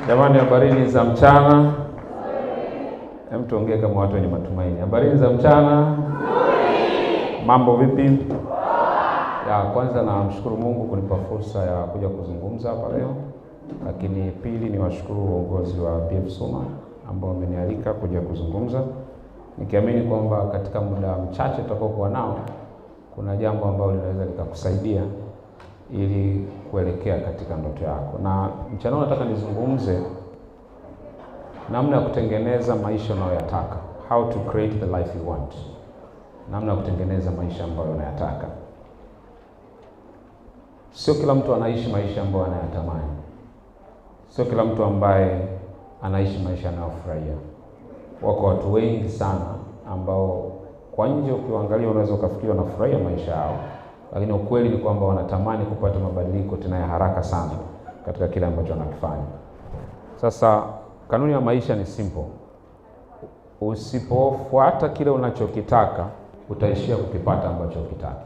Jamani, habarini za mchana. Hem, tuongee kama watu wenye matumaini. Habarini za mchana. Mambo vipi? Ya kwanza namshukuru Mungu kunipa fursa ya kuja kuzungumza hapa leo. Lakini pili ni washukuru uongozi wa BF Suma ambao wamenialika kuja kuzungumza. Nikiamini kwamba katika muda mchache tutakaokuwa nao kuna jambo ambalo linaweza likakusaidia ili kuelekea katika ndoto yako. Na mchana nataka nizungumze namna ya kutengeneza maisha unayoyataka. How to create the life you want. Namna ya kutengeneza maisha ambayo unayataka. Sio kila mtu anaishi maisha ambayo anayatamani. Sio kila mtu ambaye anaishi maisha anayofurahia. Wako watu wengi sana ambao kwa nje ukiangalia unaweza ukafikiri wanafurahia maisha yao, lakini ukweli ni kwamba wanatamani kupata mabadiliko tena ya haraka sana katika kile ambacho wanakifanya. Sasa kanuni ya maisha ni simple. Usipofuata kile unachokitaka, utaishia kukipata ambacho ukitaka.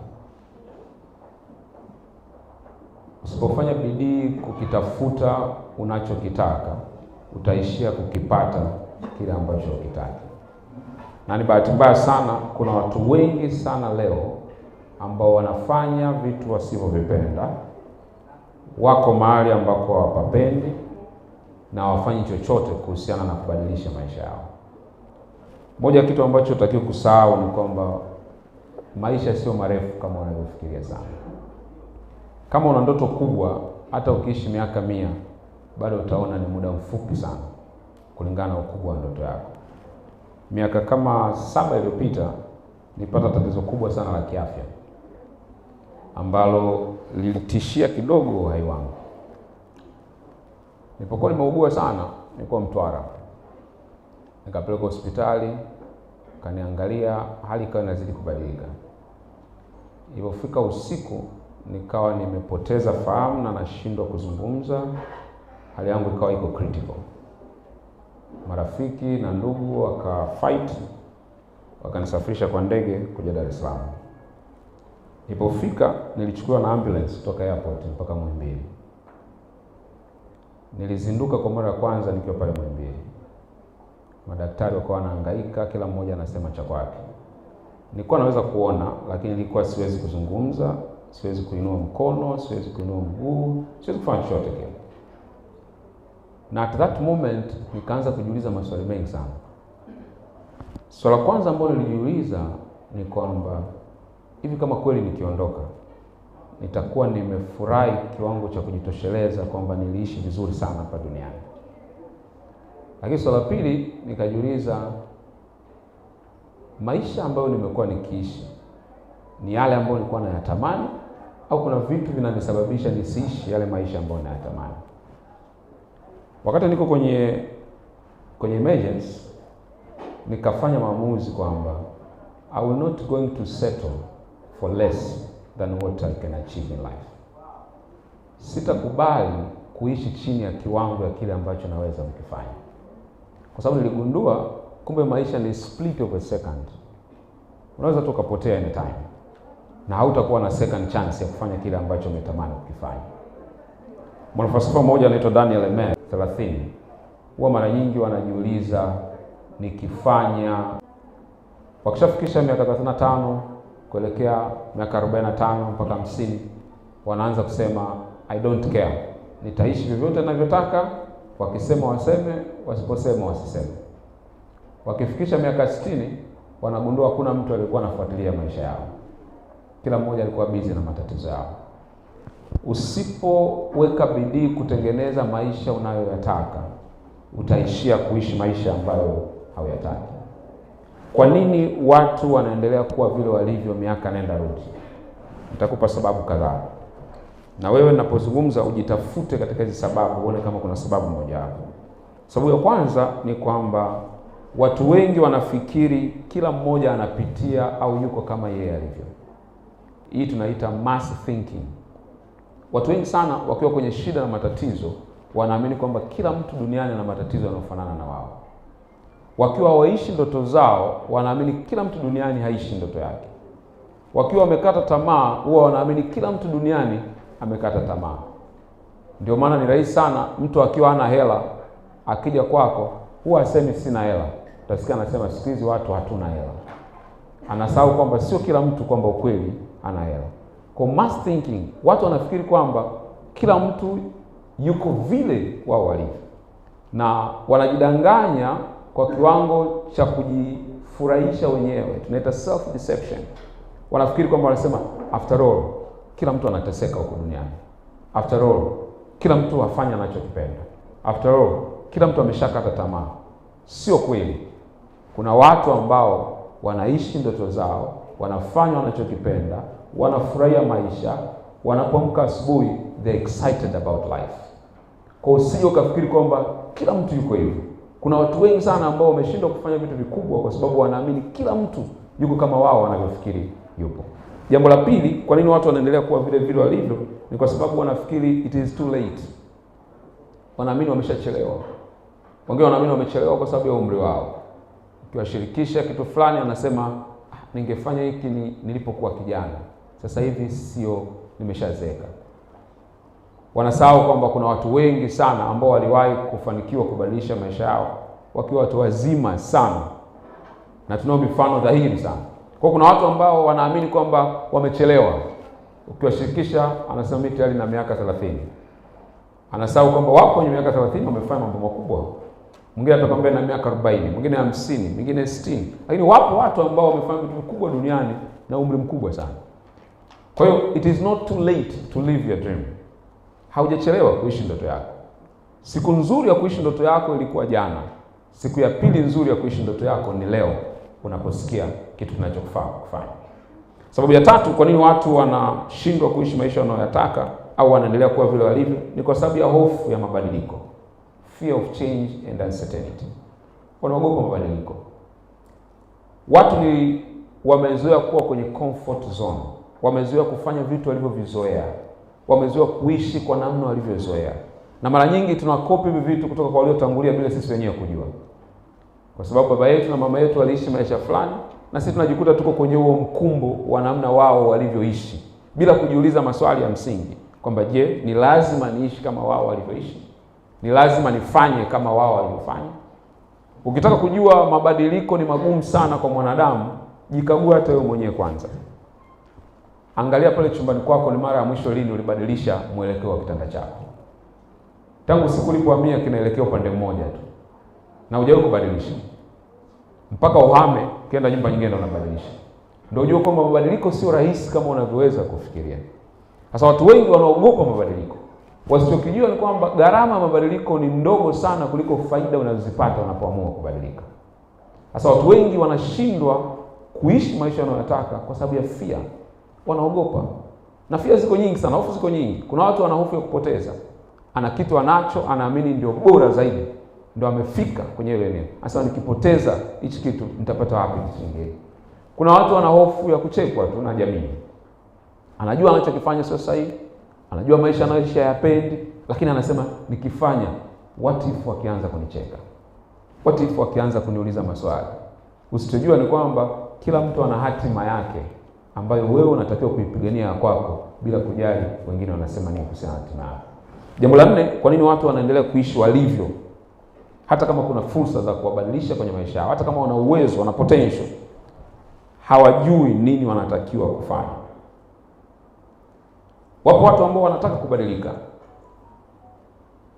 Usipofanya bidii kukitafuta unachokitaka, utaishia kukipata kile ambacho ukitaka. Na ni bahati mbaya sana, kuna watu wengi sana leo ambao wanafanya vitu wasivyovipenda, wako mahali ambako hawapapendi na hawafanyi chochote kuhusiana na kubadilisha maisha yao. Moja kitu ambacho utakiwa kusahau ni kwamba maisha sio marefu kama unavyofikiria sana. Kama una ndoto kubwa, hata ukiishi miaka 100 bado utaona ni muda mfupi sana kulingana na ukubwa wa ndoto yako. Miaka kama 7 iliyopita nilipata tatizo kubwa sana la kiafya ambalo lilitishia kidogo uhai wangu. Nilipokuwa nimeugua sana, nilikuwa Mtwara. Nikapelekwa hospitali, kaniangalia, hali ikawa inazidi kubadilika. Ilipofika usiku, nikawa nimepoteza fahamu na nashindwa kuzungumza. Hali yangu ikawa iko critical. Marafiki na ndugu wakafight, wakanisafirisha kwa ndege kuja Dar es Salaam. Nilipofika nilichukuliwa na ambulance kutoka airport mpaka Muhimbili. Nilizinduka kwa mara ya kwanza nikiwa pale Muhimbili. Madaktari wakawa wanahangaika, kila mmoja anasema cha kwake. Nilikuwa naweza kuona, lakini nilikuwa siwezi kuzungumza, siwezi kuinua mkono, siwezi kuinua mguu, siwezi kufanya chochote kile. Na at that moment nikaanza kujiuliza maswali mengi sana. Swali la kwanza ambalo nilijiuliza ni kwamba hivi kama kweli nikiondoka nitakuwa nimefurahi kiwango cha kujitosheleza kwamba niliishi vizuri sana hapa duniani. Lakini swali la pili nikajiuliza, maisha ambayo nimekuwa nikiishi ni yale ambayo nilikuwa nayatamani au kuna vitu vinanisababisha nisiishi yale maisha ambayo nayatamani? Wakati niko kwenye emergency nikafanya maamuzi kwamba I will not going to settle for less than what I can achieve in life. Sitakubali kuishi chini ya kiwango ya kile ambacho naweza kukifanya. Kwa sababu niligundua kumbe maisha ni split of a second. Unaweza tu kupotea anytime na hautakuwa na second chance ya kufanya kile ambacho umetamani kukifanya. Mwanafalsafa mmoja anaitwa Daniel Emmett 30 huwa mara nyingi wanajiuliza, nikifanya wakishafikisha miaka 35 kuelekea miaka 45 mpaka 50, wanaanza kusema I don't care. Nitaishi vyovyote ninavyotaka, wakisema waseme, wasiposema wasiseme. Wakifikisha miaka 60 wanagundua hakuna mtu aliyekuwa anafuatilia maisha yao. Kila mmoja alikuwa busy na matatizo yao. Usipoweka bidii kutengeneza maisha unayoyataka, utaishia kuishi maisha ambayo hauyataki. Kwa nini watu wanaendelea kuwa vile walivyo miaka nenda rudi? Nitakupa sababu kadhaa. Na wewe ninapozungumza ujitafute katika hizo sababu, uone kama kuna sababu moja hapo. Sababu ya kwanza ni kwamba watu wengi wanafikiri kila mmoja anapitia au yuko kama yeye alivyo. Hii tunaita mass thinking. Watu wengi sana wakiwa kwenye shida na matatizo wanaamini kwamba kila mtu duniani ana matatizo yanayofanana na wao. Wakiwa hawaishi ndoto zao wanaamini kila mtu duniani haishi ndoto yake. Wakiwa wamekata tamaa huwa wanaamini kila mtu duniani amekata tamaa. Ndio maana ni rahisi sana mtu akiwa hana hela akija kwako huwa asemi sina hela. Utasikia anasema siku hizi watu hatuna hela. Anasahau kwamba sio kila mtu kwamba ukweli ana hela. Kwa mass thinking, watu wanafikiri kwamba kila mtu yuko vile wao walivyo, na wanajidanganya kwa kiwango cha kujifurahisha wenyewe. Tunaita self deception. Wanafikiri kwamba wanasema after all kila mtu anateseka huko duniani. After all kila mtu afanya anachokipenda. After all kila mtu ameshakata tamaa. Sio kweli. Kuna watu ambao wanaishi ndoto zao, wanafanya wanachokipenda, wanafurahia maisha, wanapoamka asubuhi they're excited about life. Kwa usije ukafikiri kwamba kila mtu yuko hivyo. Kuna watu wengi sana ambao wameshindwa kufanya vitu vikubwa kwa sababu wanaamini kila mtu yuko kama wao wanavyofikiri yupo. Jambo la pili, kwa nini watu wanaendelea kuwa vile vile walivyo? Ni kwa sababu wanafikiri it is too late. Wanaamini wameshachelewa. Wengine wanaamini wamechelewa kwa sababu ya umri wao. Ukiwashirikisha kitu fulani anasema ningefanya hiki nilipokuwa kijana. Sasa hivi sio, nimeshazeeka. Wanasahau kwamba kuna watu wengi sana ambao waliwahi kufanikiwa kubadilisha maisha yao wakiwa watu wazima sana. Na tunao mifano dhahiri sana. Kwa kuna watu ambao wanaamini kwamba wamechelewa. Ukiwashirikisha anasema mimi tayari na miaka 30. Anasahau kwamba wako kwenye miaka 30 wamefanya mambo makubwa. Mwingine atakwambia na miaka 40, mwingine 50, mwingine 60. Lakini wapo watu ambao wamefanya vitu vikubwa duniani na umri mkubwa sana. Kwa hiyo it is not too late to live your dream. Haujachelewa kuishi ndoto yako. Siku nzuri ya kuishi ndoto yako ilikuwa jana. Siku ya pili nzuri ya kuishi ndoto yako ni leo, unaposikia kitu kinachokufaa kufanya. Sababu ya tatu kwa nini watu wanashindwa kuishi maisha wanayotaka au wanaendelea kuwa vile walivyo, ni kwa sababu ya hofu ya mabadiliko. Fear of change and uncertainty. Wanaogopa mabadiliko. Watu wamezoea kuwa kwenye comfort zone. Wamezoea kufanya vitu walivyovizoea. Wamezoea kuishi kwa namna walivyozoea. Na mara nyingi tunakopi hivi vitu kutoka kwa waliotangulia bila sisi wenyewe kujua. Kwa sababu baba yetu na mama yetu waliishi maisha fulani, na sisi tunajikuta tuko kwenye huo mkumbo wa namna wao walivyoishi bila kujiuliza maswali ya msingi kwamba je, ni lazima niishi kama wao walivyoishi? Ni lazima nifanye kama wao walivyofanya? Ukitaka kujua mabadiliko ni magumu sana kwa mwanadamu, jikague hata wewe mwenyewe kwanza. Angalia pale chumbani kwako, ni mara ya mwisho lini ulibadilisha mwelekeo wa kitanda chako? Tangu siku ulipohamia kinaelekea upande mmoja tu. Na hujawahi kubadilisha. Mpaka uhame, kienda nyumba nyingine ndio unabadilisha. Ndio unajua kwamba mabadiliko sio rahisi kama unavyoweza kufikiria. Sasa watu wengi wanaogopa mabadiliko. Wasichokijua ni kwamba gharama ya mabadiliko ni ndogo sana kuliko faida unazozipata unapoamua kubadilika. Sasa watu wengi wanashindwa kuishi maisha wanayotaka kwa sababu ya fear. Wanaogopa. Na fear ziko nyingi sana, hofu ziko nyingi. Kuna watu wana hofu ya kupoteza. Ana kitu anacho, anaamini ndio bora zaidi. Ndio amefika kwenye ile eneo. Sasa nikipoteza hichi kitu nitapata wapi kingine? Kuna watu wana hofu ya kuchekwa tu na jamii. Anajua anachokifanya sio sahihi. Anajua maisha anayoishi hayapendi, lakini anasema nikifanya, what if wakianza kunicheka? What if wakianza kuniuliza maswali? Usichojua ni kwamba kila mtu ana hatima yake ambayo wewe unatakiwa kuipigania kwako bila kujali wengine wanasema nini kuhusiana na hatima yako. Jambo la 4, kwa nini watu wanaendelea kuishi walivyo hata kama kuna fursa za kuwabadilisha kwenye maisha yao, hata kama wana uwezo, wana potential? Hawajui nini wanatakiwa kufanya. Wapo watu ambao wanataka kubadilika,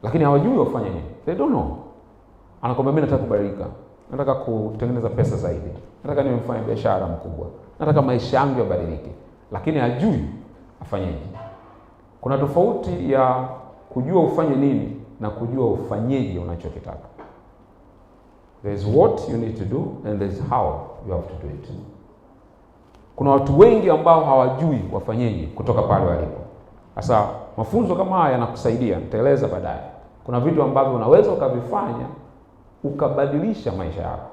lakini hawajui wafanye nini. They don't know. Anakwambia mimi nataka kubadilika. Nataka kutengeneza pesa zaidi. Nataka niwe mfanya biashara mkubwa. Nataka maisha yangu yabadilike. Lakini hajui afanyeje. Kuna tofauti ya kujua ufanye nini na kujua ufanyeje unachokitaka. There is what you need to do and there is how you have to do it. Kuna watu wengi ambao hawajui wafanyeje kutoka pale walipo. Sasa mafunzo kama haya yanakusaidia, nitaeleza baadaye. Kuna vitu ambavyo unaweza ukavifanya ukabadilisha maisha yako.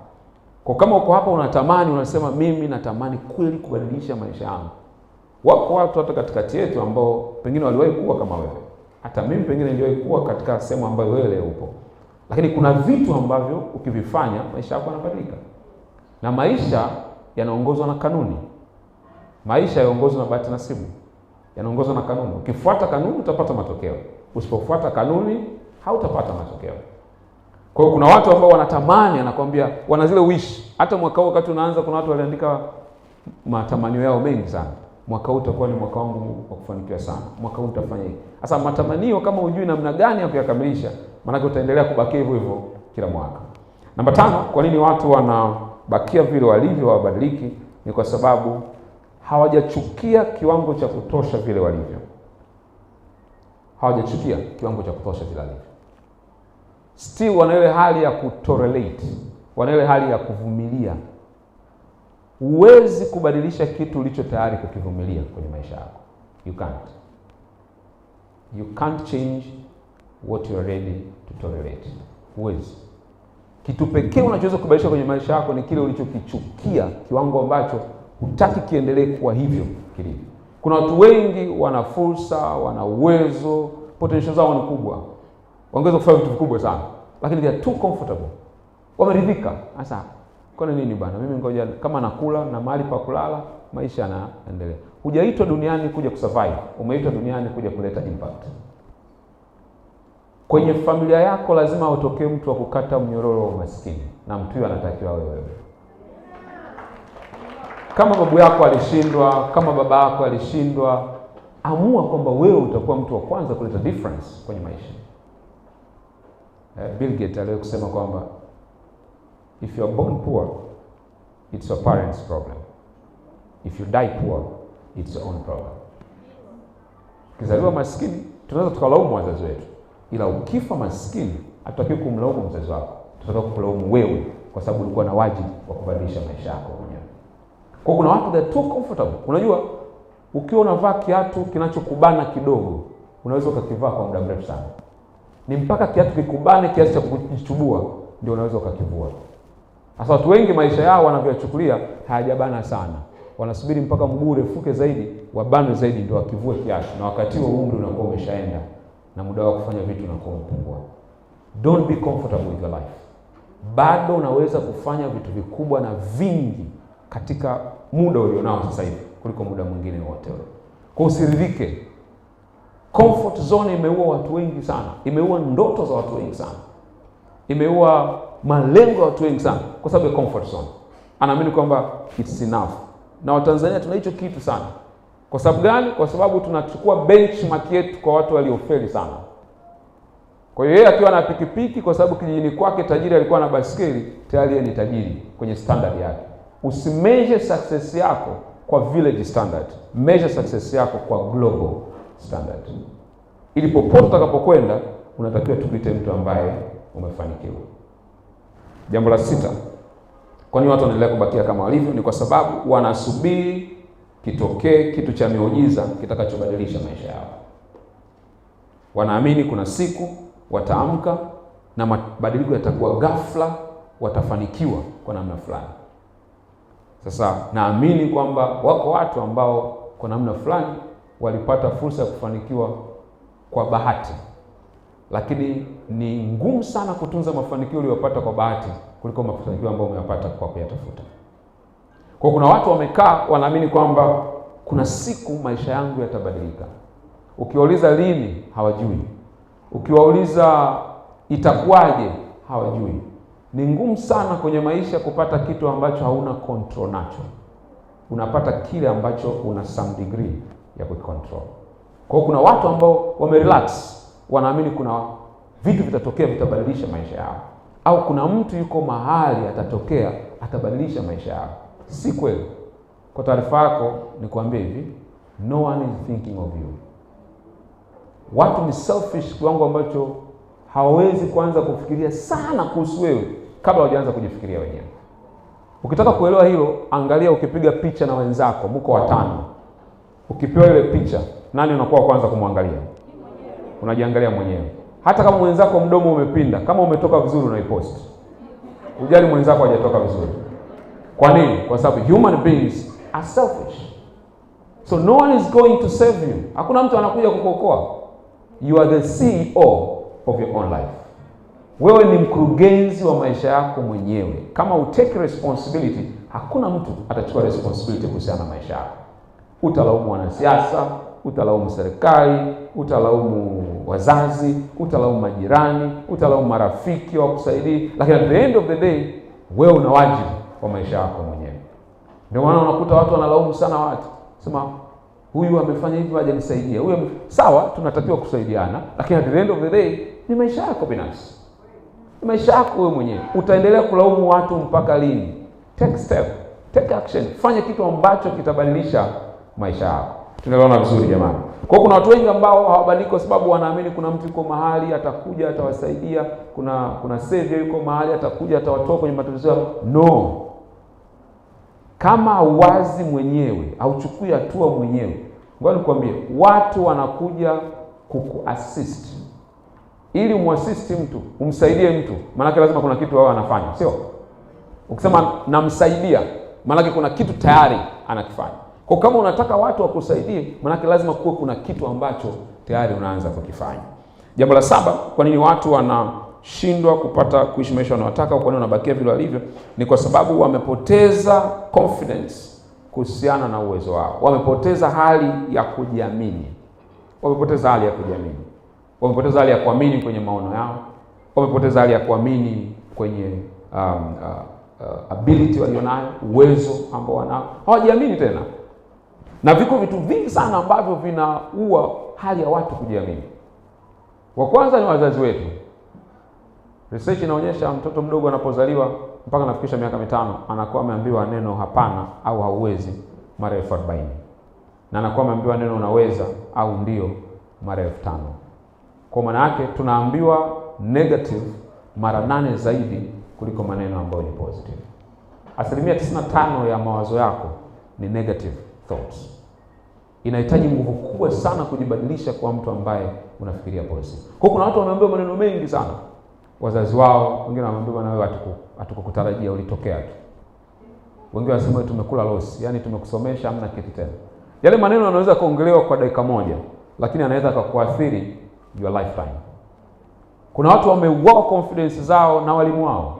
Kwa kama uko hapa unatamani, unasema mimi natamani kweli kubadilisha maisha yangu. Wako watu hata katikati yetu ambao pengine waliwahi kuwa kama wewe. Hata mimi pengine niliwahi kuwa katika sehemu ambayo wewe leo upo. Lakini kuna vitu ambavyo ukivifanya maisha yako yanabadilika. Na maisha yanaongozwa na kanuni. Maisha yaongozwa na bahati nasibu. Yanaongozwa na kanuni. Ukifuata kanuni utapata matokeo. Usipofuata kanuni hautapata matokeo. Kwa hiyo kuna watu ambao wanatamani, anakwambia wana zile wish. Hata mwaka huu wakati unaanza kuna watu waliandika matamanio yao mengi sana. Mwaka huu utakuwa ni mwaka wangu wa kufanikiwa sana. Mwaka huu nitafanya hivi. Sasa matamanio kama hujui namna gani ya kuyakamilisha, maana utaendelea kubakia hivyo hivyo kila mwaka. Namba 5, kwa nini watu wanabakia vile walivyo wabadiliki? Ni kwa sababu hawajachukia kiwango cha kutosha vile walivyo. Hawajachukia kiwango cha kutosha vile walivyo. Still wana ile hali ya kutolerate, wana ile hali ya kuvumilia. Huwezi kubadilisha kitu ulicho tayari kukivumilia kwenye maisha yako. You can't change what you are ready to tolerate. Huwezi. Kitu pekee unachoweza kubadilisha kwenye maisha yako ni kile ulichokichukia, kiwango ambacho hutaki kiendelee kuwa hivyo kilivyo. Kuna watu wengi wana fursa, wana uwezo, potential zao ni kubwa, wangeweza kufanya vitu vikubwa sana, lakini they are too comfortable. Wameridhika. Sasa kwa nini bwana? Mimi ngoja kama nakula na mahali pa kulala, maisha yanaendelea. Hujaitwa duniani kuja kusurvive, umeitwa duniani kuja kuleta impact. Kwenye familia yako lazima utokee mtu wa kukata mnyororo wa umaskini, na mtu huyo anatakiwa wewe. Kama babu yako alishindwa, kama baba yako alishindwa, amua kwamba wewe utakuwa mtu wa kwanza kuleta difference kwenye maisha. Bill Gates aliwahi kusema kwamba if you are born poor, it's your parents' problem. If you die poor, it's your own problem. Ukizaliwa maskini, tunaweza tukalaumu wazazi wetu. Ila ukifa maskini, hatutakiwi kumlaumu mzazi wako. Tunataka kulaumu wewe kwa sababu ulikuwa na wajibu wa kubadilisha maisha yako mwenyewe. Kwa kuna watu that too comfortable. Unajua, ukiwa unavaa kiatu kinachokubana kidogo, unaweza ukakivaa kwa muda mrefu sana. Ni mpaka kiatu kikubane kiasi cha kujichubua ndio unaweza ukakivua. Sasa watu wengi maisha yao wanavyochukulia hayajabana sana. Wanasubiri mpaka mguu urefuke zaidi, wabane zaidi ndio wakivue kiatu, na wakati huo umri unakuwa umeshaenda na muda wa kufanya vitu unakuwa umepungua. Don't be comfortable with your life. Bado unaweza kufanya vitu vikubwa na vingi katika muda ulionao sasa hivi kuliko muda mwingine wote ule. Kwa usiridhike. Comfort zone imeua watu wengi sana. Imeua ndoto za watu wengi sana. Imeua malengo ya watu wengi sana kwa sababu ya comfort zone. Anaamini kwamba it's enough. Na Watanzania tuna hicho kitu sana. Kwa sababu gani? Kwa sababu tunachukua benchmark yetu kwa watu waliofeli sana. Kwa hiyo yeye akiwa na pikipiki, kwa sababu kijijini kwake tajiri alikuwa na basikeli, tayari ni tajiri kwenye standard yake. Usimeasure success yako kwa village standard. Measure success yako kwa global standard. Ili popote utakapokwenda, unatakiwa tukuite mtu ambaye umefanikiwa. Jambo la 6. Kwa nini watu wanaendelea kubakia kama walivyo? Ni kwa sababu wanasubiri kitokee kitu cha miujiza kitakachobadilisha maisha yao. Wanaamini kuna siku wataamka na mabadiliko yatakuwa ghafla, watafanikiwa kwa namna fulani. Sasa naamini kwamba wako watu ambao kwa namna fulani walipata fursa ya kufanikiwa kwa bahati. Lakini ni ngumu sana kutunza mafanikio uliyopata kwa bahati kuliko mafanikio ambayo umeyapata kwa kuyatafuta. Kwa kuna watu wamekaa wanaamini kwamba kuna siku maisha yangu yatabadilika. Ukiwauliza lini, hawajui. Ukiwauliza itakuwaje, hawajui. Ni ngumu sana kwenye maisha kupata kitu ambacho hauna control nacho. Unapata kile ambacho una some degree ya kucontrol. Kwa kuna watu ambao wamerelax, wanaamini kuna vitu vitatokea vitabadilisha maisha yao. Au kuna mtu yuko mahali atatokea atabadilisha maisha yao. Si kweli. Kwa taarifa yako nikwambie hivi, no one is thinking of you. Watu ni selfish kiwango ambacho hawawezi kuanza kufikiria sana kuhusu wewe kabla hawajaanza kujifikiria wenyewe. Ukitaka kuelewa hilo, angalia ukipiga picha na wenzako, mko watano. Ukipewa ile picha, nani unakuwa kwanza kumwangalia? Unajiangalia mwenyewe. Hata kama mwenzako mdomo umepinda, kama umetoka vizuri unaipost. Ujali mwenzako hajatoka vizuri. Kwa nini? Kwa sababu human beings are selfish. So no one is going to save you. Hakuna mtu anakuja kukuokoa. You are the CEO of your own life. Wewe ni mkurugenzi wa maisha yako mwenyewe. Kama utake responsibility, hakuna mtu atachukua responsibility kuhusiana na maisha yako. Utalaumu wanasiasa, utalaumu serikali, utalaumu wazazi, utalaumu majirani, utalaumu marafiki wa kusaidia, lakini at the end of the day wewe una wajibu kwa maisha yako mwenyewe. Ndio maana unakuta watu wanalaumu sana watu. Sema huyu amefanya hivi aje nisaidie. Huyu sawa, tunatakiwa kusaidiana, lakini at the end of the day ni maisha yako binafsi. Ni maisha yako wewe mwenyewe. Utaendelea kulaumu watu mpaka lini? Take step, take action. Fanya kitu ambacho kitabadilisha maisha yako. Tunaelewana vizuri jamani? Kwa kuna watu wengi ambao hawabadiliki kwa sababu wanaamini kuna mtu yuko mahali atakuja atawasaidia, kuna savior yuko mahali atakuja atawatoa kwenye matatizo yao. No. Kama wazi mwenyewe, au chukui hatua mwenyewe. Ngoja nikwambie, watu wanakuja kukuassist. Ili umuassist mtu, umsaidie mtu, maana lazima kuna kitu wao anafanya, sio? Ukisema namsaidia, maana kuna kitu tayari anakifanya. Kwa kama unataka watu wakusaidie, maana lazima kuwe kuna kitu ambacho tayari unaanza kukifanya. Jambo la 7, kwa nini watu wanashindwa kuishi maisha wanayotaka, kwa nini wanabakia vile walivyo? Ni kwa sababu wamepoteza confidence kuhusiana na uwezo wao. Wamepoteza hali ya kujiamini. Wamepoteza hali ya kujiamini. Wamepoteza hali ya kuamini kwenye maono yao. Wamepoteza hali ya kuamini kwenye ability walionayo, uwezo ambao wanao. Hawajiamini tena. Na viko vitu vingi sana ambavyo vinaua hali ya watu kujiamini. Wa kwanza ni wazazi wetu. Research inaonyesha mtoto mdogo anapozaliwa mpaka anafikisha miaka 5 anakuwa ameambiwa neno hapana au hauwezi mara 40. Na anakuwa ameambiwa neno unaweza au ndio mara 5000. Kwa maana yake tunaambiwa negative mara 8 zaidi kuliko maneno ambayo ni positive. 95% ya mawazo yako ni negative thoughts. Inahitaji nguvu kubwa sana kujibadilisha kwa mtu ambaye unafikiria positive. Kwa kuna watu wameambiwa maneno mengi sana. Wazazi wao, wengine wameambiwa na wewe hatukukutarajia ulitokea tu. Wengine wanasema tumekula loss, yani tumekusomesha hamna kitu tena. Yale maneno yanaweza kuongelewa kwa dakika moja, lakini anaweza kukuathiri your lifetime. Kuna watu wameuoa confidence zao na walimu wao.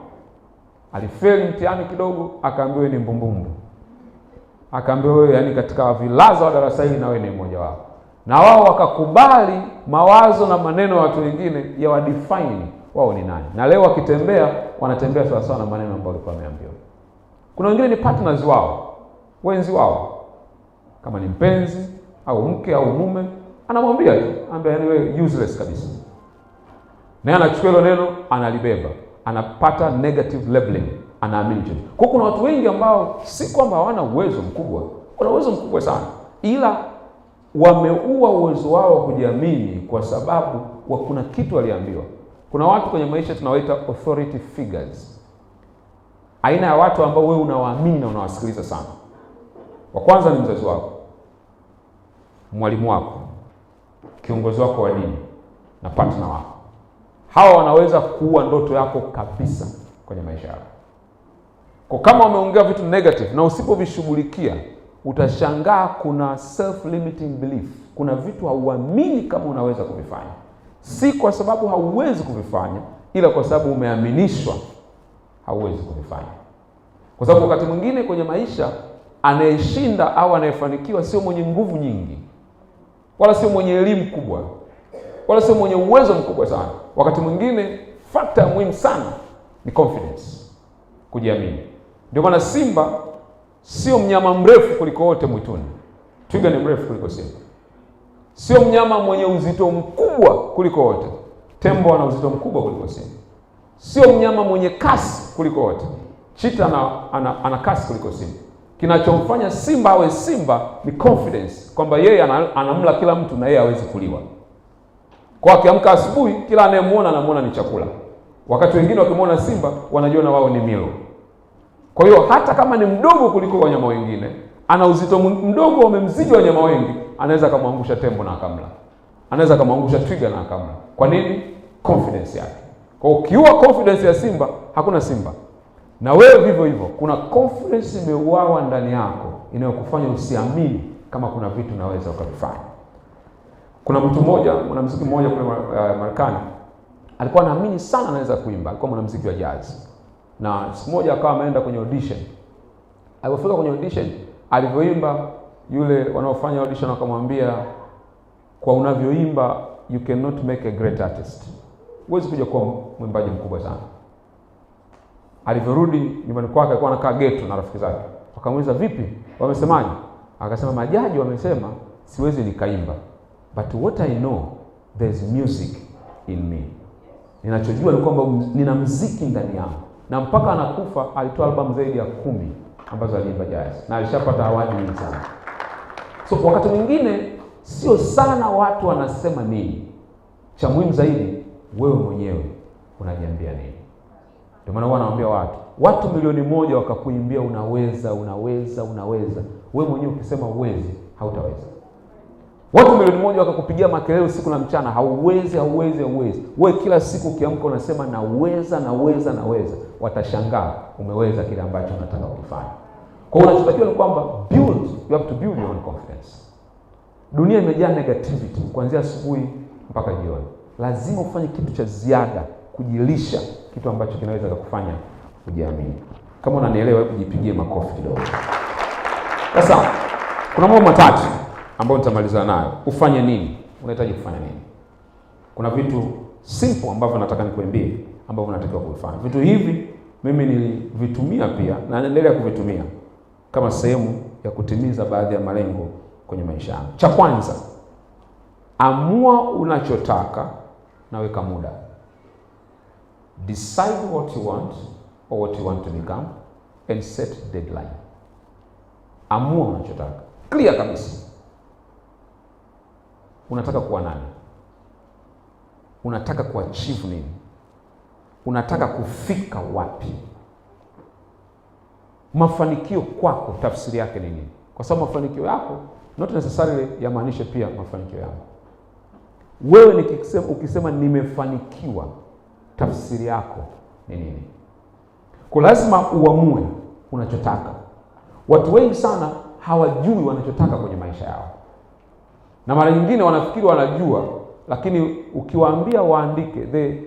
Alifeli mtihani kidogo, akaambiwa ni mbumbumbu. Akaambiwa wewe yani katika vilaza wa darasa hili na wewe ni mmoja wao. Na wao wakakubali mawazo na maneno ya watu wengine ya wadefine wao ni nani. Na leo wakitembea wanatembea sawa sawa na maneno ambayo walikuwa wameambiwa. Kuna wengine ni partners wao, wenzi wao. Kama ni mpenzi au mke au mume, anamwambia tu, anambia yani wewe useless kabisa. Na anachukua hilo neno analibeba, anapata negative labeling, anaamini hicho. Kwa kuna watu wengi ambao si kwamba hawana uwezo mkubwa, wana uwezo mkubwa sana, ila wameua uwezo wao wa kujiamini kwa sababu kuna kitu waliambiwa. Kuna watu kwenye maisha tunawaita authority figures. Aina ya watu ambao wewe unawaamini na unawasikiliza sana. Wa kwanza ni mzazi wako, mwalimu wako, kiongozi wako wa dini na partner wako. Hawa wanaweza kuua ndoto yako kabisa kwenye maisha yako. Kwa kama wameongea vitu negative na usipovishughulikia, utashangaa kuna self-limiting belief. Kuna vitu hauamini kama unaweza kuvifanya. Si kwa sababu hauwezi kuvifanya, ila kwa sababu umeaminishwa hauwezi kuvifanya. Kwa sababu wakati mwingine kwenye maisha, anayeshinda au anayefanikiwa sio mwenye nguvu nyingi, wala sio mwenye elimu kubwa, wala sio mwenye uwezo mkubwa sana. Wakati mwingine factor muhimu sana ni confidence, kujiamini. Ndio maana simba sio mnyama mrefu kuliko wote mwituni. Twiga ni mrefu kuliko simba. Sio mnyama mwenye uzito mkubwa kuliko wote. Tembo ana uzito mkubwa kuliko simba. Sio mnyama mwenye kasi kuliko wote. Cheetah ana kasi kuliko simba. Kinachomfanya simba awe simba ni confidence, kwamba yeye anamla kila mtu na yeye hawezi kuliwa. Kwa akiamka asubuhi, kila anayemuona anamuona ni chakula. Wakati wengine wakimuona simba wanajiona wao ni milo. Kwa hiyo hata kama ni mdogo kuliko wanyama wengine, ana uzito mdogo, wamemzidi wanyama wengi, anaweza kumwangusha tembo na akamla. Anaweza kumwangusha twiga na akamla. Kwa nini? Confidence yake. Kwa ukiua confidence ya simba, hakuna simba. Na wewe vivyo hivyo, kuna confidence imeuawa ndani yako inayokufanya usiamini kama kuna vitu unaweza ukavifanya. Kuna mtu mmoja, mwanamuziki mmoja kule Marekani, alikuwa anaamini sana anaweza kuimba. Alikuwa mwanamuziki wa jazz. Na siku moja akawa ameenda kwenye audition. Alipofika kwenye audition, alivyoimba, yule wanaofanya audition wakamwambia, kwa unavyoimba you cannot make a great artist. Huwezi kuja kuwa mwimbaji mkubwa sana. Alivyorudi nyumbani kwake alikuwa anakaa ghetto na rafiki zake. Wakamuuliza, vipi? Wamesemaje? Akasema, majaji wamesema siwezi nikaimba. But what I know, there's music in me. Ninachojua ni kwamba nina muziki ndani yangu. Na mpaka anakufa alitoa album zaidi ya 10 ambazo aliimba jazz. Na alishapata awadi nyingi sana. So wakati mwingine sio sana watu wanasema nini. Cha muhimu zaidi wewe mwenyewe unajiambia nini. Ndio maana huwa nawaambia watu milioni 1 wakakuimbia unaweza. Wewe mwenyewe ukisema uwezi, hautaweza. Watu milioni 1 wakakupigia makelele usiku na mchana, hauwezi. Wewe kila siku ukiamka unasema naweza. Watashangaa umeweza kile ambacho unataka kufanya. Kwa hiyo unachotakiwa ni kwamba you have to build your own confidence. Dunia imejaa negativity kuanzia asubuhi mpaka jioni. Lazima ufanye kitu cha ziada kujilisha kitu ambacho kinaweza kukufanya ujiamini. Kama unanielewa, hebu jipigie makofi kidogo. Sasa kuna mambo matatu ambayo nitamaliza nayo. Ufanye nini? Unahitaji kufanya nini? Kuna vitu simple ambavyo nataka nikuambie ambavyo unatakiwa kufanya. Vitu hivi mimi nilivitumia pia na naendelea kuvitumia kama sehemu ya kutimiza baadhi ya malengo kwenye maisha yangu. Cha kwanza, amua unachotaka na weka muda. Decide what you want or what you want to become and set deadline. Amua unachotaka. Clear kabisa. Unataka kuwa nani? Unataka kuachieve nini? Unataka kufika wapi? Mafanikio kwako tafsiri yake ni nini? Kwa sababu mafanikio yako not necessarily yamaanishe pia mafanikio yangu. Wewe ukisema nimefanikiwa, tafsiri yako ni nini? Kwa lazima uamue unachotaka. Watu wengi sana hawajui wanachotaka kwenye maisha yao. Na mara nyingine wanafikiri wanajua, lakini ukiwaambia waandike,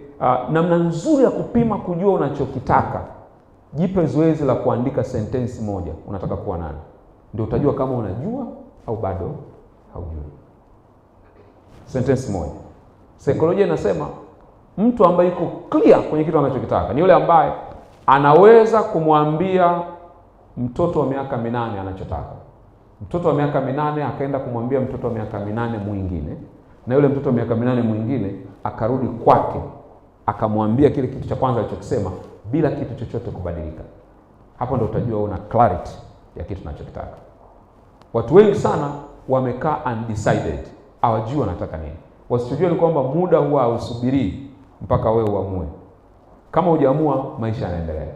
namna nzuri ya kupima kujua unachokitaka, jipe zoezi la kuandika sentensi moja, unataka kuwa nani. Ndio utajua kama unajua au bado haujui. Sentensi moja. Saikolojia inasema mtu ambaye yuko clear kwenye kitu anachokitaka ni yule ambaye anaweza kumwambia mtoto wa miaka 8 anachotaka. Mtoto wa miaka 8 akaenda kumwambia mtoto wa miaka 8 mwingine, na yule mtoto wa miaka 8 mwingine akarudi kwake akamwambia kile kitu cha kwanza alichokisema bila kitu chochote kubadilika. Hapo ndio utajua una clarity ya kitu unachokitaka. Watu wengi sana wamekaa undecided, hawajui wanataka nini. Wasijue ni kwamba muda huwa hausubiri mpaka wewe uamue. Kama hujaamua, maisha yanaendelea.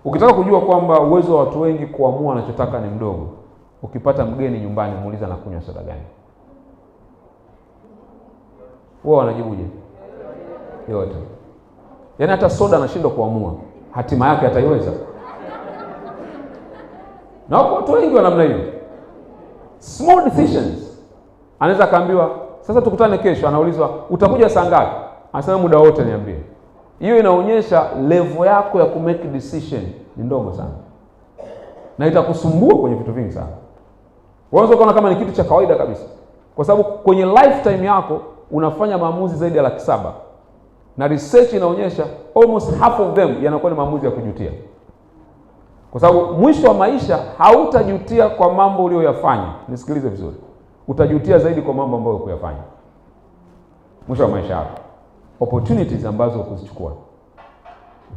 Ukitaka kujua kwamba uwezo wa watu wengi kuamua wanachotaka ni mdogo, ukipata mgeni nyumbani muulize anakunywa soda gani. Wao wanajibuje? Yote. Yaani hata soda anashindwa kuamua, hatima yake ataiweza? Na watu wengi wa namna hiyo. Small decisions. Anaweza kaambiwa, sasa tukutane kesho, anaulizwa utakuja saa ngapi? Anasema muda wote niambie. Hiyo inaonyesha level yako ya ku make decision ni ndogo sana. Na itakusumbua kwenye vitu vingi sana. Unaweza kuona kama ni kitu cha kawaida kabisa. Kwa sababu kwenye lifetime yako unafanya maamuzi zaidi ya 700,000. Na research inaonyesha almost half of them yanakuwa ni maamuzi ya kujutia. Kwa sababu mwisho wa maisha hautajutia kwa mambo uliyoyafanya. Nisikilize vizuri. Utajutia zaidi kwa mambo ambayo hukuyafanya. Mwisho wa maisha yako. Opportunities ambazo hukuzichukua.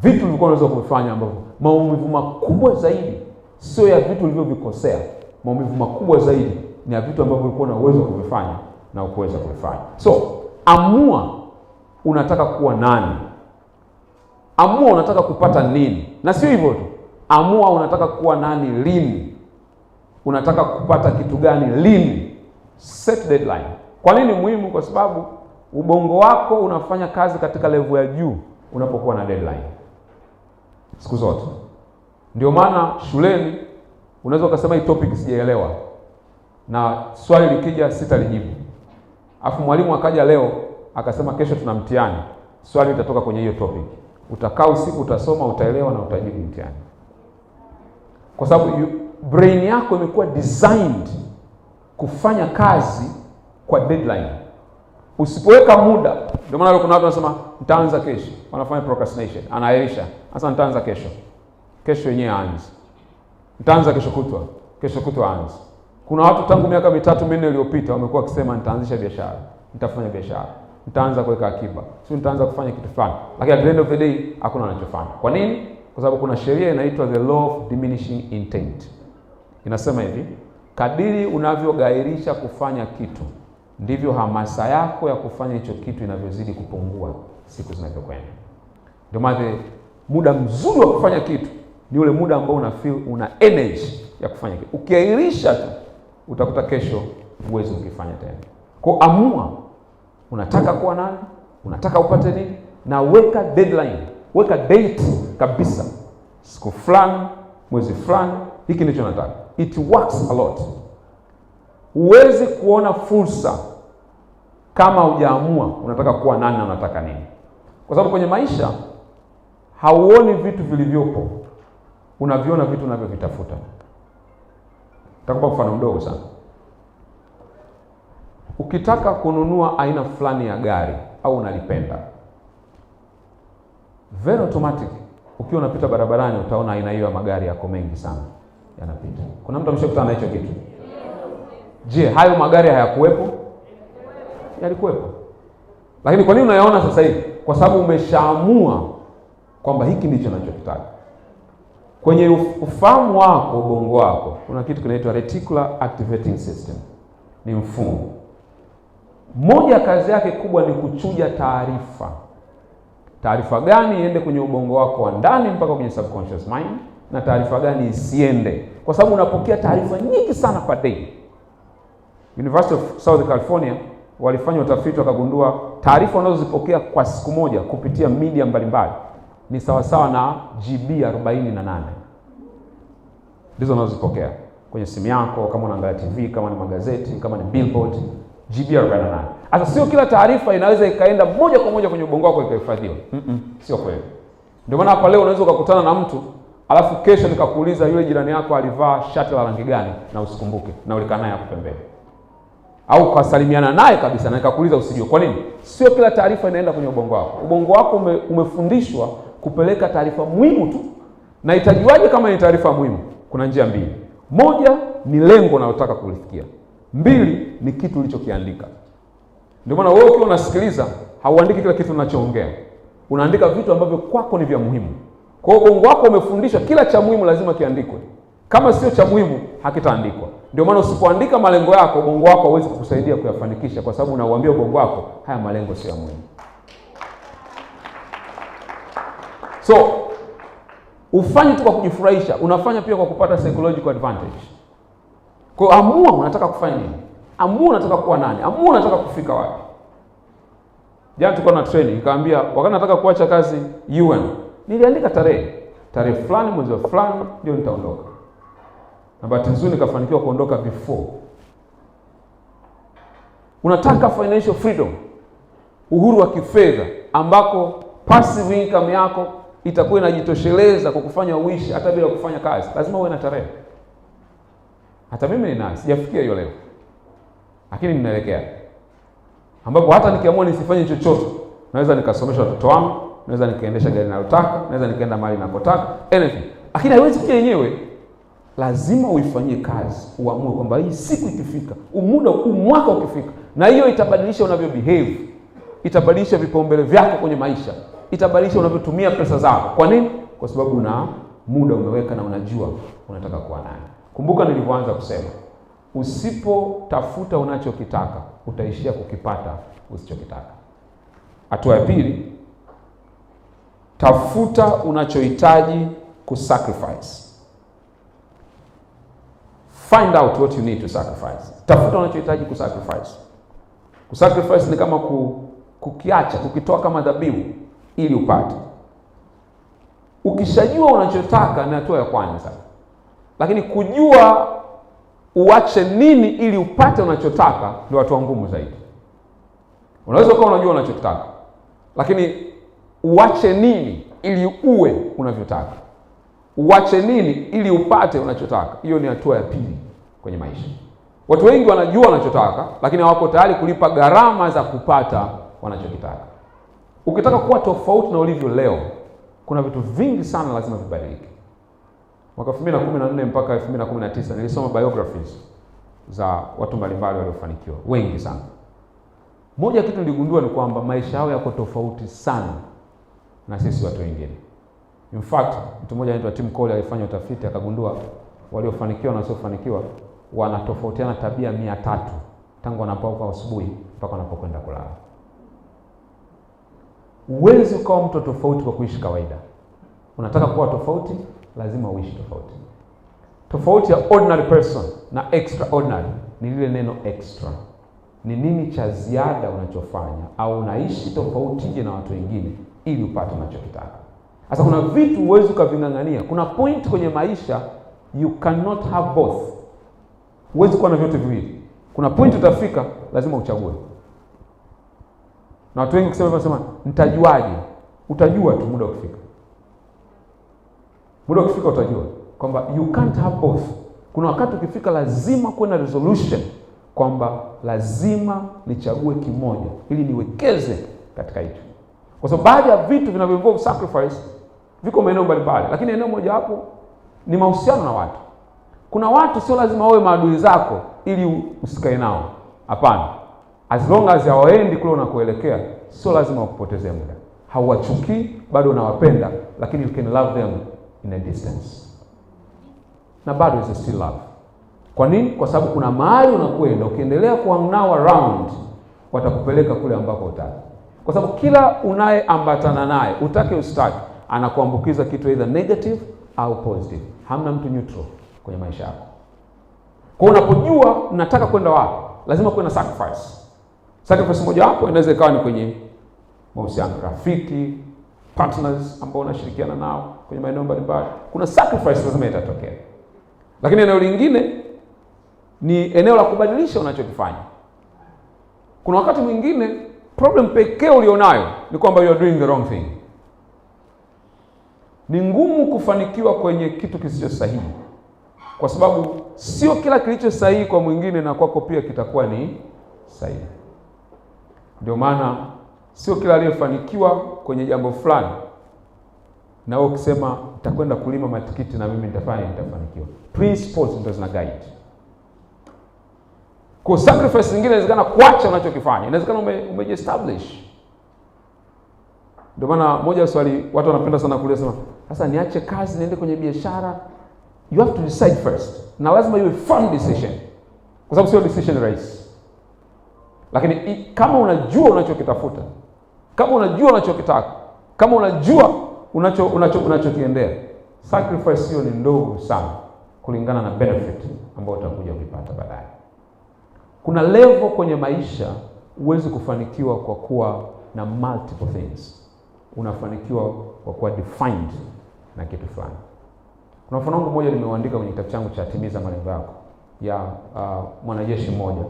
Vitu ulivyokuwa unaweza kufanya ambavyo maumivu makubwa zaidi sio ya vitu ulivyovikosea. Maumivu makubwa zaidi ni ya vitu ambavyo ulikuwa na uwezo kuvifanya na ukuweza kuvifanya. So, amua unataka kuwa nani. Amua unataka kupata nini. Na sio hivyo tu. Amua unataka kuwa nani lini. Unataka kupata kitu gani lini. Set deadline. Kwa nini muhimu? Kwa sababu ubongo wako unafanya kazi katika level ya juu unapokuwa na deadline. Siku zote. Ndio maana shuleni unaweza ukasema hii topic sijaelewa, na swali likija sitalijibu. Afu mwalimu akaja leo akasema kesho tuna mtihani, swali litatoka kwenye hiyo topic. Utakaa usiku, utasoma, utaelewa na utajibu mtihani. Kwa sababu brain yako imekuwa designed kufanya kazi kwa deadline. Usipoweka muda, ndio maana kuna watu wanasema nitaanza kesho, wanafanya procrastination, anaahirisha. Sasa nitaanza kesho, kesho yenyewe aanze. Nitaanza kesho kutwa aanze. Kuna watu tangu miaka 3-4 iliyopita wamekuwa wakisema nitaanzisha biashara, nitafanya biashara, nitaanza kuweka akiba, sio nitaanza kufanya kitu fulani, lakini at the end of the day hakuna wanachofanya. Kwa nini? Kwa sababu kuna sheria inaitwa the law of diminishing intent. Inasema hivi, kadiri unavyogairisha kufanya kitu, ndivyo hamasa yako ya kufanya hicho kitu inavyozidi kupungua siku zinavyokwenda. Ndio maana muda mzuri wa kufanya kitu ni ule muda ambao una energy ya kufanya kitu. Ukiahirisha tu, utakuta kesho uweze ukifanya tena. Kwa amua, unataka kuwa nani? Unataka upate nini? Na weka deadline, weka date kabisa. Siku fulani, mwezi fulani, hiki ndicho nataka. It works a lot. Huwezi kuona fursa kama hujaamua unataka kuwa nani na unataka nini. Kwa sababu kwenye maisha hauoni vitu vilivyopo, unaviona vitu unavyovitafuta. Nitakupa mfano mdogo sana. Ukitaka kununua aina fulani ya gari au unalipenda, very automatic ukiwa unapita barabarani utaona aina hiyo ya magari yako mengi sana yanapita. Kuna mtu ameshakutana na hicho kitu? Je, hayo magari hayakuwepo? Yalikuwepo. Lakini kwa nini unayaona sasa hivi? Kwa sababu umeshaamua kwamba hiki ndicho ninachokitaka. Kwenye ufahamu wako, ubongo wako, kuna kitu kinaitwa reticular activating system. Ni mfumo. Moja kazi yake kubwa ni kuchuja taarifa. Taarifa gani iende kwenye ubongo wako wa ndani mpaka kwenye subconscious mind, na taarifa gani isiende. Kwa sababu unapokea taarifa nyingi sana per day. University of South California walifanya utafiti wakagundua taarifa unazozipokea kwa siku moja kupitia media mbalimbali ni sawasawa na GB 48. Ndizo unazozipokea kwenye simu yako, kama unaangalia TV, kama ni magazeti, kama ni billboard, GB 48. Sasa sio kila taarifa inaweza ikaenda moja kwa moja kwenye ubongo wako ikahifadhiwa. Sio kweli. Ndio maana hapa leo unaweza ukakutana na mtu, alafu kesho nikakuuliza yule jirani yako alivaa shati la rangi gani na usikumbuke, na ulikaa naye hapo pembeni. Au kusalimiana naye kabisa na nikakuuliza usijue. Kwa nini? Sio kila taarifa inaenda kwenye ubongo wako. Ubongo wako umefundishwa kupeleka taarifa muhimu tu. Na itajuaje kama ni taarifa muhimu? Kuna njia mbili. Moja ni lengo unalotaka kulifikia. Mbili ni kitu ulichokiandika. Ndio maana wewe ukiwa unasikiliza hauandiki kila kitu unachoongea. Unaandika vitu ambavyo kwako ni vya muhimu. Kwa hiyo ubongo wako umefundishwa kila cha muhimu lazima kiandikwe. Kama sio cha muhimu hakitaandikwa. Ndio maana usipoandika malengo yako, ubongo wako hauwezi kukusaidia kuyafanikisha, kwa sababu unauambia ubongo wako haya malengo sio muhimu. So ufanye tu kwa kujifurahisha, unafanya pia kwa kupata psychological advantage. Kwa amua unataka kufanya nini? Amua unataka kuwa nani? Amua unataka kufika wapi? Jana tulikuwa na training, nikamwambia wakati nataka kuacha kazi UN, niliandika tarehe fulani mwezi fulani ndio nitaondoka. Na bahati nzuri nikafanikiwa kuondoka before. Unataka financial freedom, uhuru wa kifedha ambako passive income yako itakuwa inajitosheleza kwa kufanya uishi hata bila kufanya kazi. Lazima uwe na tarehe. Hata mimi ninayo, sijafikia hiyo leo. Lakini ninaelekea. Ambapo hata nikiamua nisifanye chochote, naweza nikasomesha watoto wangu, naweza nikaendesha gari ninalotaka, naweza nikaenda mahali ninakotaka, anything. Lakini haiwezi kuja yenyewe. Lazima uifanyie kazi, uamue kwamba hii siku ikifika, mwaka ukifika, na hiyo itabadilisha unavyo behave, itabadilisha vipaumbele vyako kwenye maisha, itabadilisha unavyotumia pesa zako. Kwa nini? Kwa sababu una muda umeweka na unajua unataka kuwa nani. Kumbuka nilivyoanza kusema, usipotafuta unachokitaka, utaishia kukipata usichokitaka. Hatua ya pili, tafuta unachohitaji kusacrifice. Find out what you need to sacrifice. Tafuta unachohitaji kusacrifice. Kusacrifice ni kama kukiacha, kukitoa kama dhabihu ili upate. Ukishajua unachotaka ni hatua ya kwanza. Lakini kujua uache nini ili upate unachotaka ndio hatua ngumu zaidi. Unaweza kuwa unajua unachotaka, lakini uache nini ili uwe unavyotaka? Uache nini ili upate unachotaka? Hiyo ni hatua ya pili kwenye maisha. Watu wengi wanajua wanachotaka, lakini hawako tayari kulipa gharama za kupata wanachokitaka. Ukitaka kuwa tofauti na ulivyo leo, kuna vitu vingi sana lazima vibadilike. Mwaka 2014 mpaka 2019 nilisoma biographies za watu mbalimbali waliofanikiwa, wengi sana. Moja kitu niligundua ni kwamba maisha yao yako tofauti sana na sisi watu wengine. In fact, mtu mmoja anaitwa Tim Cole alifanya utafiti akagundua waliofanikiwa na wasiofanikiwa wanatofautiana tabia 300 tangu wanapoamka asubuhi mpaka wanapokwenda kulala. Uwezi ukawa mtu tofauti kwa kuishi kawaida. Unataka kuwa tofauti, lazima uishi tofauti. Tofauti ya ordinary person na extraordinary ni lile neno extra. Ni nini cha ziada unachofanya au unaishi tofauti na watu wengine ili upate unachokitaka. Sasa kuna vitu huwezi ukavingangania. Kuna point kwenye maisha you cannot have both. Huwezi kuwa na vyote viwili. Kuna point utafika lazima uchague. Na watu wengi kusema nitajuaje? Utajua tu muda ukifika. Muda ukifika utajua kwamba you can't have both. Kuna wakati ukifika lazima kuwe na resolution kwamba lazima nichague kimoja ili niwekeze katika hicho. Kwa sababu baadhi ya vitu vinavyoinvolve sacrifice viko maeneo mbalimbali, lakini eneo moja hapo ni mahusiano na watu. Kuna watu sio lazima wawe maadui zako ili usikae nao. Hapana. As long as hawaendi kule unakoelekea, sio lazima wakupotezee muda. Hauwachukii, bado unawapenda, lakini you can love them in a distance. Na bado is still love. Kwa nini? Kwa sababu kuna mahali unakwenda, ukiendelea kuhang nao around, watakupeleka kule ambako utaki. Kwa sababu kila unayeambatana naye, utake ustaki, anakuambukiza kitu either negative au positive. Hamna mtu neutral kwenye maisha yako. Kwa unapojua unataka kwenda wapi, lazima kuwe na sacrifice. Sacrifice moja hapo inaweza ikawa ni kwenye mahusiano, rafiki, partners ambao unashirikiana nao kwenye maeneo mbalimbali. Kuna sacrifice lazima itatokea. Lakini eneo lingine ni eneo la kubadilisha unachokifanya. Kuna wakati mwingine problem pekee ulionayo ni kwamba you are doing the wrong thing. Ni ngumu kufanikiwa kwenye kitu kisicho sahihi, kwa sababu sio kila kilicho sahihi kwa mwingine na kwako pia kitakuwa ni sahihi. Ndio maana sio kila aliyefanikiwa kwenye jambo fulani na wewe ukisema nitakwenda kulima matikiti na mimi nitafanikiwa. Principles ndio zina guide. Kwa sacrifice nyingine inawezekana kuacha unachokifanya, inawezekana umejiestablish. Ndio maana moja swali watu wanapenda sana kuuliza, sasa niache kazi niende kwenye biashara? You have to decide first. Na lazima iwe firm decision. Kwa sababu sio decision rahisi. Lakini kama unajua unachokitafuta, kama unajua unachokitaka, kama unajua unachokiendea, sacrifice hiyo ni ndogo sana kulingana na benefit ambayo utakuja kuipata baadaye. Kuna level kwenye maisha huwezi kufanikiwa kwa kuwa na multiple things. Unafanikiwa kwa kuwa defined na kitu fulani. Kuna mfano wangu mmoja nimeuandika kwenye kitabu changu cha Timiza Malengo Yako, ya mwanajeshi mmoja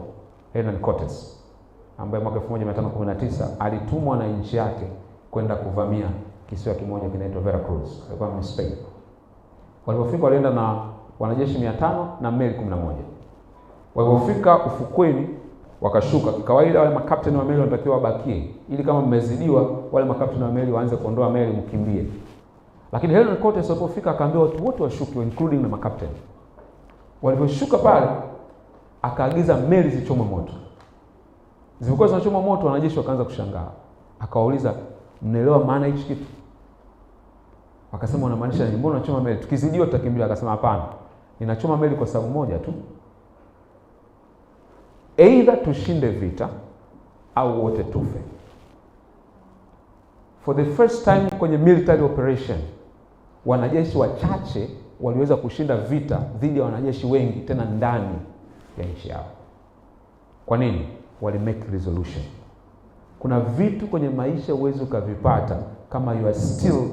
Hernán Cortés, ambaye mwaka 1519 alitumwa na nchi yake kwenda kuvamia kisiwa kimoja kinaitwa Veracruz. Alikuwa ni Spain. Walipofika walienda na wanajeshi 500 na meli 11. Walipofika ufukweni wakashuka. Kawaida wale makapteni wa meli wanatakiwa wabakie ili kama mmezidiwa wale makapteni wa meli waanze kuondoa meli mkimbie. Lakini Hernán Cortés alipofika akaambia watu wote washuke, including na makapteni. Waliposhuka pale akaagiza meli zichomwe moto. Zilikuwa zinachoma moto, wanajeshi wakaanza kushangaa. Akawauliza, mnaelewa maana hichi kitu? Wakasema unamaanisha nini? Mbona unachoma meli? Tukizidiwa tutakimbia. Akasema hapana. Ninachoma meli kwa sababu moja tu. Either tushinde vita au wote tufe. For the first time kwenye military operation, wanajeshi wachache waliweza kushinda vita dhidi ya wanajeshi wengi tena ndani ya nchi yao. Kwa nini? Wali make resolution. Kuna vitu kwenye maisha uwezi ukavipata kama you are still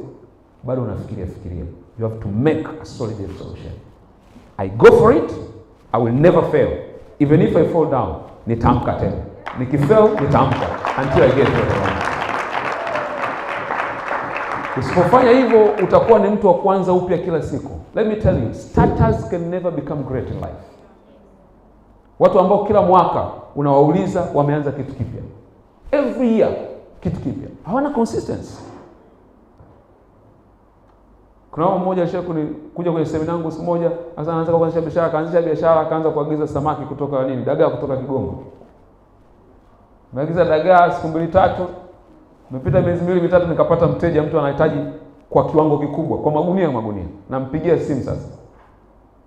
bado unafikiria. You have to make a solid resolution. I go for it, I will never fail. Even if I fall down, nitaamka tena. Nikifail, nitaamka until I get where I want. Usipofanya hivyo utakuwa ni mtu wa kwanza upya kila siku. Let me tell you, starters can never become great in life. Watu ambao kila mwaka unawauliza wameanza kitu kipya. Every year kitu kipya. Hawana consistency. Kuna mmoja kuja kwenye semina yangu siku moja, sasa anaanza kuanzisha biashara, akaanza kuagiza samaki kutoka dagaa kutoka Kigoma. Nimeagiza dagaa siku 2-3, nimepita miezi 2-3 nikapata mteja, mtu anahitaji kwa kiwango kikubwa, kwa magunia. Nampigia simu sasa.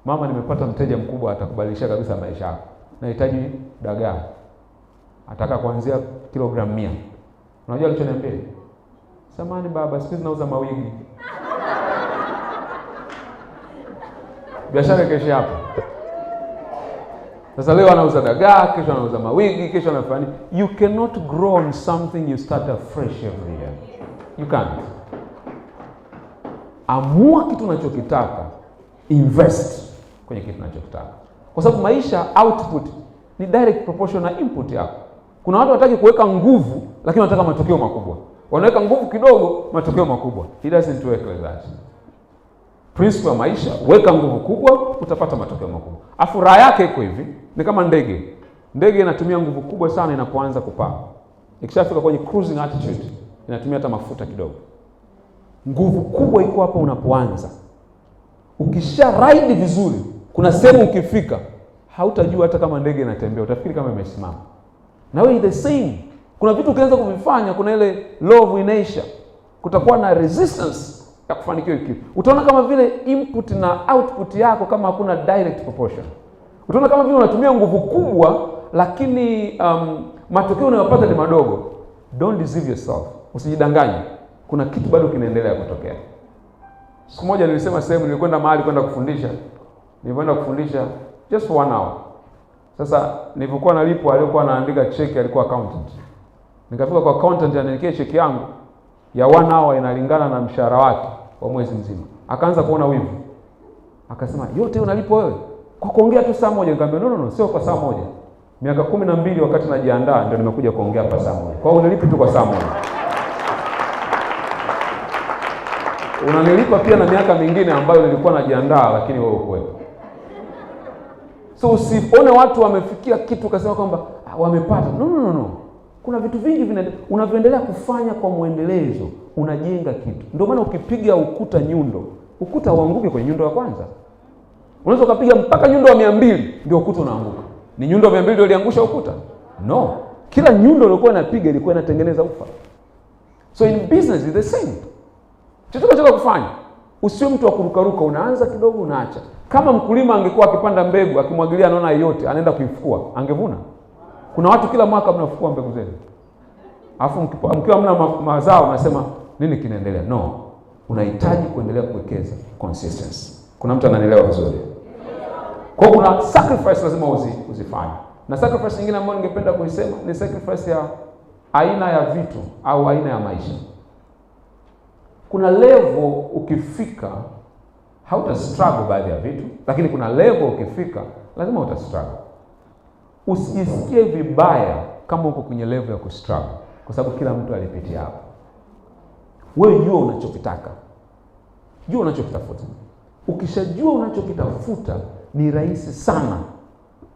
Mama, nimepata mteja mkubwa, atakubadilisha kabisa maisha yako. Nahitaji dagaa. Ataka kuanzia kilogramu 100. Unajua alichoniambia? Samani baba, siku hizi nauza mawigi. Biashara kesho hapo. Sasa leo anauza dagaa, kesho anauza mawigi, kesho anafanya. You cannot grow on something you start afresh every year. You can't. Amua kitu unachokitaka, invest kwenye kitu unachokitaka. Kwa sababu maisha, output ni direct proportion na input yako. Kuna watu wataki kuweka nguvu lakini wanataka matokeo makubwa. Wanaweka nguvu kidogo, matokeo makubwa. It doesn't work like that. Principle ya maisha, weka nguvu kubwa, utapata matokeo makubwa. Afu raha yake iko hivi, ni kama ndege. Ndege inatumia nguvu kubwa sana inapoanza kupaa. Ikishafika kwenye cruising altitude, inatumia hata mafuta kidogo. Nguvu kubwa iko hapa unapoanza. Ukisha ride vizuri, kuna sehemu ukifika, hautajua hata kama ndege inatembea, utafikiri kama imesimama. Na wewe the same. Kuna vitu ukianza kuvifanya, kuna ile law of inertia. Kutakuwa na resistance ya kufanikiwa kitu. Utaona kama vile input na output yako kama hakuna direct proportion. Utaona kama vile unatumia nguvu kubwa lakini matokeo unayopata ni madogo. Don't deceive yourself. Usijidanganye. Kuna kitu bado kinaendelea kutokea. Siku moja nilisema sehemu, nilikwenda mahali kwenda kufundisha. Nilikwenda kufundisha just for 1 hour. Sasa nilipokuwa nalipwa, alikuwa anaandika cheki, alikuwa accountant. Nikafika kwa accountant aniandikie cheki yangu ya 1 hour inalingana na mshahara wake wa mwezi mzima. Akaanza kuona wivu. Akasema, "Yote unalipwa wewe kwa kuongea tu saa moja?" Nikamwambia, "No, sio kwa saa moja. Miaka 12 wakati najiandaa ndio nimekuja kuongea kwa saa moja. Kwa hiyo unalipa tu kwa saa moja." Unanilipa pia na miaka mingine ambayo nilikuwa najiandaa lakini wewe ukuwepo. So usione watu wamefikia kitu ukasema kwamba wamepata. No. Kuna vitu vingi unavyoendelea kufanya kwa muendelezo, unajenga kitu. Ndio maana ukipiga ukuta nyundo, ukuta uanguke kwenye nyundo ya kwanza. Unaweza kupiga mpaka nyundo ya 200 ndio ukuta unaanguka. Ni nyundo ya 200 ndio iliangusha ukuta? No. Kila nyundo iliyokuwa inapiga ilikuwa inatengeneza ufa. So in business is the same. Chochote kufanya, usiwe mtu wa kurukaruka, unaanza kidogo unaacha. Kama mkulima angekuwa akipanda mbegu, akimwagilia anaona yote, anaenda kuifukua, angevuna. Kuna watu kila mwaka mnafukua mbegu zenu. Alafu mkiwa mna mazao unasema nini kinaendelea? No. Unahitaji kuendelea kuwekeza consistency. Kuna mtu ananielewa vizuri? Kwa hiyo kuna sacrifice lazima uzifanye. Na sacrifice nyingine ambayo ningependa kuisema ni sacrifice ya aina ya vitu au aina ya maisha. Kuna level ukifika hauta struggle baadhi ya vitu, lakini kuna level ukifika lazima uta struggle. Usijisikie vibaya kama uko kwenye level ya kustruggle, kwa sababu kila mtu alipitia hapo. Wewe jua unachokitaka. Jua unachokitafuta. Ukishajua unachokitafuta, ni rahisi sana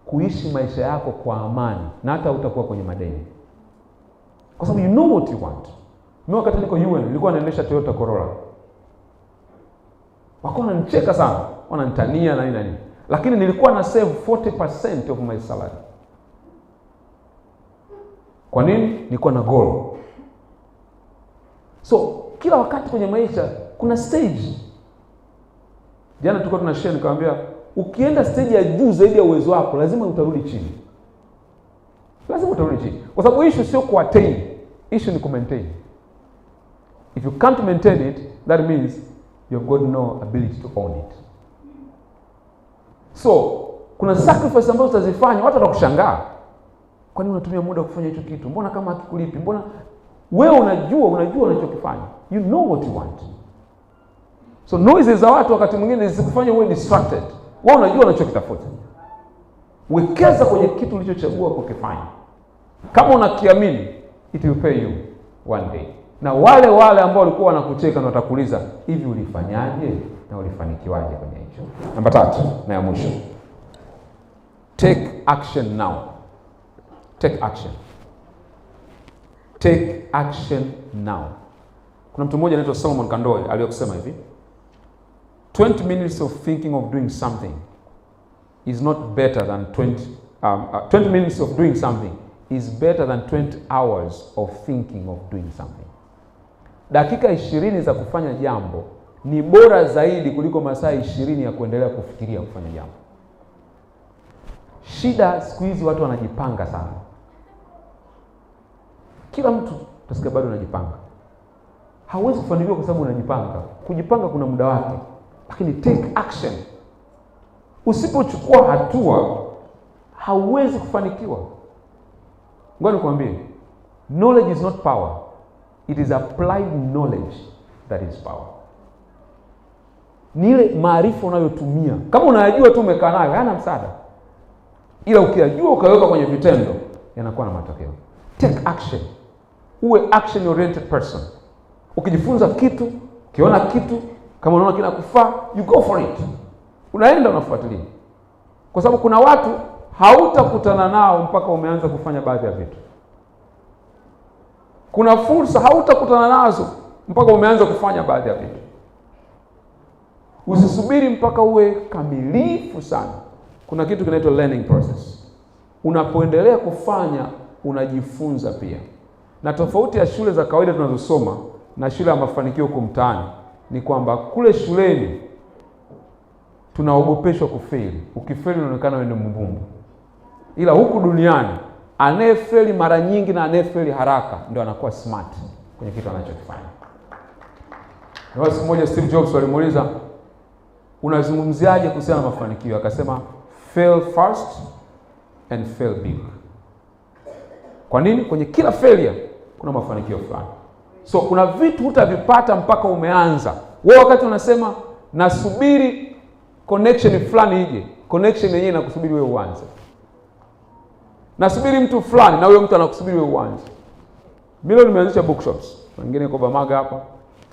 kuishi maisha yako kwa amani na hata utakuwa kwenye madeni. Kwa sababu you know what you want. Mimi wakati niko UN nilikuwa naendesha Toyota Corolla. Wako wananicheka sana, wananitania na nini. Lakini nilikuwa na save 40% of my salary. Kwa nini? Nilikuwa na goal. So, kila wakati kwenye maisha kuna stage. Jana tulikuwa tunashare nikamwambia, ukienda stage ya juu zaidi ya uwezo wako, lazima utarudi chini. Lazima utarudi chini. Kwa sababu issue sio kuattain, issue ni kumaintain. If you can't maintain it, that means you've got no ability to own it. So, kuna sacrifice ambazo utazifanya, watu watakushangaa. Kwa nini unatumia muda kufanya hicho kitu? Mbona kama hakikulipi? Mbona wewe unajua unachokifanya. You know what you want. So noises za watu wakati mwingine zisikufanye uwe distracted. Wewe unajua unachokitafuta. Wekeza kwenye kitu ulichochagua kukifanya. Kama unakiamini, it will pay you one day. Na wale ambao walikuwa wanakucheka na watakuuliza, hivi ulifanyaje na ulifanikiwaje kwenye hicho? Namba 3 na ya mwisho. Take action now. Take action. Take action now. Kuna mtu mmoja anaitwa Solomon Kandoe aliyokusema hivi, 20 minutes of thinking of doing something is not better than 20 minutes of doing something is better than 20 hours of thinking of doing something. Dakika 20 za kufanya jambo ni bora zaidi kuliko masaa 20 ya kuendelea kufikiria kufanya jambo. Shida siku hizi watu wanajipanga sana. Kila mtu utasikia bado anajipanga. Hauwezi kufanikiwa kwa sababu unajipanga. Kujipanga kuna muda wake. Lakini take action. Usipochukua hatua hauwezi kufanikiwa. Ngoja nikwambie, knowledge is not power. It is applied knowledge that is power. Ni ile maarifa unayotumia. Kama unayajua tu umekaa nayo, hayana msaada. Ila ukiyajua ukaweka kwenye vitendo, yanakuwa na matokeo. Take action. Uwe action oriented person. Ukijifunza kitu, ukiona kitu, kama unaona kinakufaa, you go for it. Unaenda unafuatilia. Kwa sababu kuna watu hautakutana nao mpaka umeanza kufanya baadhi ya vitu. Kuna fursa hautakutana nazo mpaka umeanza kufanya baadhi ya vitu. Usisubiri mpaka uwe kamilifu sana. Kuna kitu kinaitwa learning process. Unapoendelea kufanya, unajifunza pia. Na tofauti ya shule za kawaida tunazosoma na shule ya mafanikio huko mtaani ni kwamba kule shuleni tunaogopeshwa kufeli. Ukifeli unaonekana wewe ni mbumbu. Ila huku duniani anayefeli mara nyingi na anayefeli haraka ndio anakuwa smart kwenye kitu anachokifanya. Na siku moja Steve Jobs walimuuliza, unazungumziaje kuhusiana na mafanikio? Akasema fail fast and fail big. Kwa nini? Kwenye kila failure kuna mafanikio fulani. So kuna vitu hutavipata mpaka umeanza. Wewe wakati unasema nasubiri connection fulani ije, connection yenyewe inakusubiri wewe uanze. Nasubiri mtu fulani na huyo mtu anakusubiri wewe uanze. Mimi nimeanzisha bookshops. Kuna wengine iko Bamaga hapa,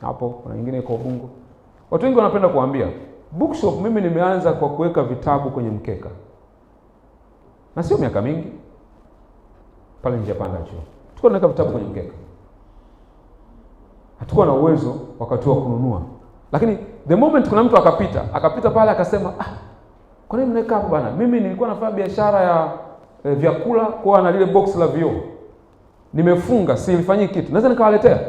hapo, kuna wengine iko Ubungo. Watu wengi wanapenda kuambia, bookshop mimi nimeanza kwa kuweka vitabu kwenye mkeka. Na sio miaka mingi. Pale nje panda chuo. Tulikuwa tunaweka vitabu kwenye mkeka. Hatukuwa na uwezo wakati wa kununua. Lakini the moment kuna mtu akapita pale akasema, kwa nini mnaweka hapo bana? Mimi nilikuwa nafanya biashara ya vyakula kwa na lile box la vioo. Nimefunga, si nilifanyia kitu. Naweza nikawaletea.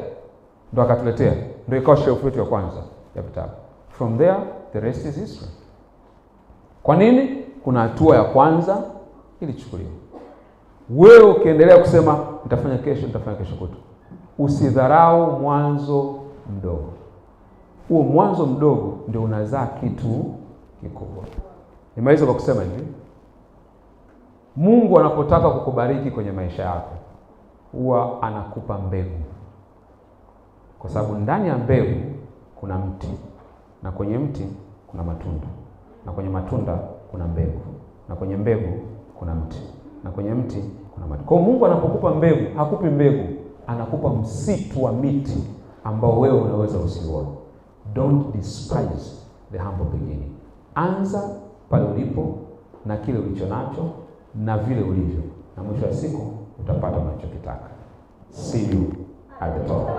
Ndio akatuletea. Ndio ikawa shelf yetu ya kwanza ya vitabu. From there the rest is history. Kwa nini? Kuna hatua ya kwanza ilichukuliwa. Wewe ukiendelea kusema nitafanya kesho kutu, usidharau mwanzo mdogo. Huo mwanzo mdogo ndio unazaa kitu kikubwa. Nimaliza kwa kusema hivi, Mungu anapotaka kukubariki kwenye maisha yako, huwa anakupa mbegu. Kwa sababu ndani ya mbegu kuna mti, na kwenye mti kuna matunda, na kwenye matunda kuna mbegu, na kwenye mbegu kuna mti, na kwenye mti kuna matunda. Kwa Mungu anapokupa mbegu, hakupi mbegu, anakupa msitu wa miti ambao wewe unaweza usiuone. Don't despise the humble beginning. Anza pale ulipo na kile ulicho nacho na vile ulivyo, na mwisho wa siku utapata unachokitaka. See you at the top.